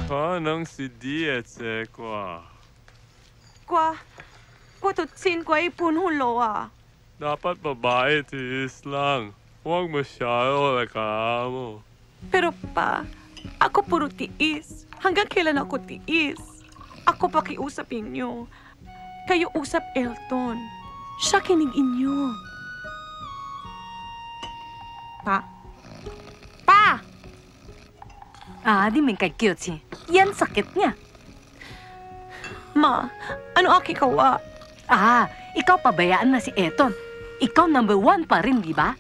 Kanang si Dietse kwa. Kwa tutsin kwa ipunhulo ah. Dapat babae tiis lang. Huwag masyado reklamo. Pero pa, ako puro tiis. Hanggang kailan ako tiis? Ako pakiusap inyo. Kayo usap Elton. Siya kinig inyo. Pa? Pa! Di man kay cute si. Yan sakit niya. Ma, ano aki kawa? Ikaw pabayaan na si Eton. Ikaw #1 pa rin, di ba?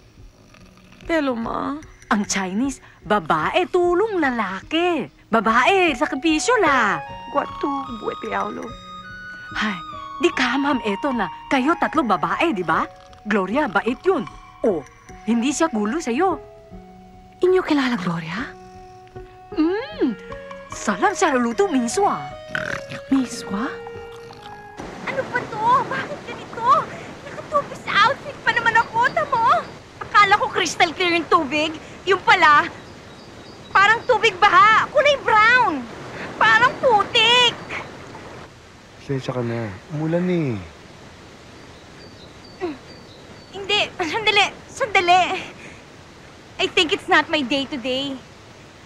Pero ma... Ang Chinese, babae, tulong lalaki. Babae, sakripisyo la. Guwatu, buwete aulo. Hay, di ka, Ma'am Eton na. Kayo 3 babae, di ba? Gloria, bait yun. Hindi siya gulo sa'yo. Inyo kilala Gloria? Salam siya luluto, miswa. Miswa? Ano ba to? Bakit ganito? Nakatubig sa outfit pa naman ako, tamo? Akala ko crystal clear yung tubig. Yung pala, parang tubig baha. Kulay brown. Parang putik. Sensya ka na. Umulan eh. Hindi. Sandali. I think it's not my day today.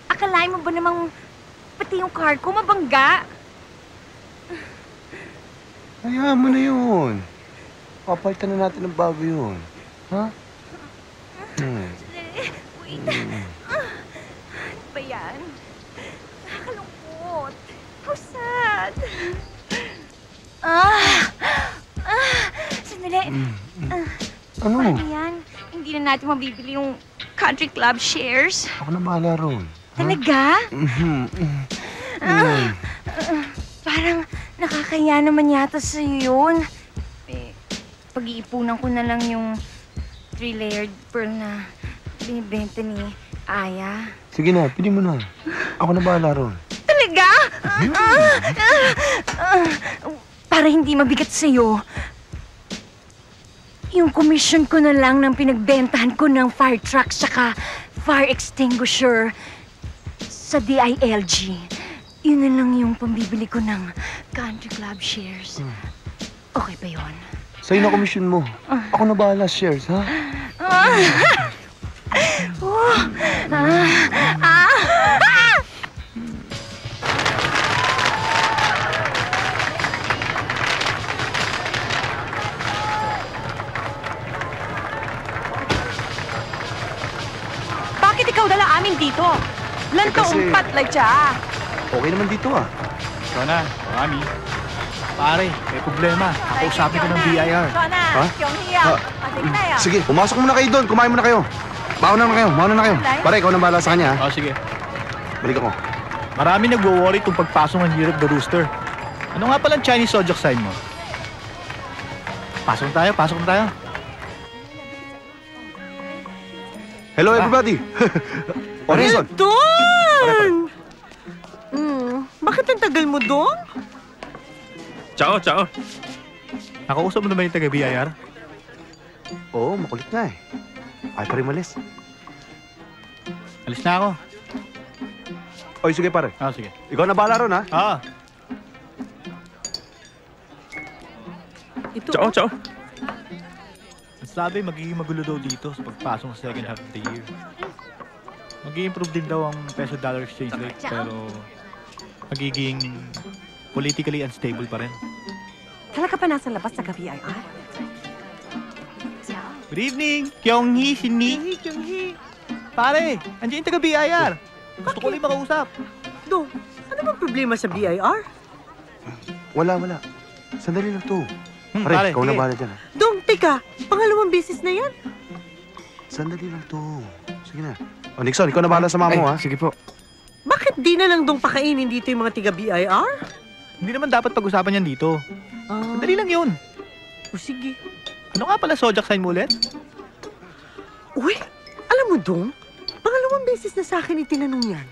Akalain mo ba namang pati yung car ko mabangga? Hayaan mo na yun. Papalitan na natin ng bago yun. Ha? Wait. Ano ba yan? Nakakalungkot. How sad. Sandali. Ano? Paano yan? Hindi na natin mabibili yung country club shares. Ako na bahala ron. Talaga? Parang nakakaya naman yata sa'yo yun. Pag-iipunan ko na lang yung 3-layered pearl na binibenta ni Aya. Sige na, pili mo na. Ako na bahala ron. Talaga? Para hindi mabigat sa'yo, yung commission ko na lang ng pinagbentahan ko ng fire truck saka fire extinguisher sa DILG. Yun na lang yung pambibili ko ng country club shares. Okay ba yun? Sa'yo na komisyon mo. Ako na bahala shares, ha? Bakit ikaw dala amin dito? Lanto Kasi- umpat like siya. Okay naman dito, ah. Ikaw na, Mami. Pare, may problema. Kausapin ko ng BIR. Ha? Sige, pumasok muna kayo doon. Kumain muna kayo. Mauna na kayo. Pare, ikaw na bahala sa kanya, ha? Sige. Balik ako. Marami nagwo-worry kung pagpasok ng Year of the Rooster. Ano nga palang Chinese zodiac sign mo? Pasok na tayo. Hello, everybody. Horizon. Don! Bakit ang tagal mo, Don? Ciao. Nakausap mo naman yung taga-BIR? Oo, makulit nga eh. Ay, pare, malis. Alis na ako. Oy, sige, pare. Sige. Ikaw na bahala ron, ha? Ito, Ciao. Ang sabi, magiging magulo daw dito sa pagpasok ng second half of the year. Mag-i-improve din daw ang peso-dollar exchange rate, pero magiging politically unstable pa rin. Talaga pa nasa labas sa BIR? Good evening! Kyung-hee, Shin-hee. Pare, andiyan yung taga-BIR. Gusto ko ulit makausap. Dong, ano bang problema sa BIR? Wala. Sandali lang to. Pare, Pare, ikaw na sige. bahala dyan, ha? Dong, teka, pangalawang beses na yan. Sandali lang to. Sige na. O, Nixon, ikaw na bahala sa mama mo, ha? Sige po. Bakit di na lang dong pakainin dito yung mga tiga BIR? Hindi naman dapat pag-usapan yan dito. Madali lang yun. O sige. Ano nga pala zodiac sign mo ulit? Uy, alam mo dong, pangalawang beses na sa akin itinanong yan.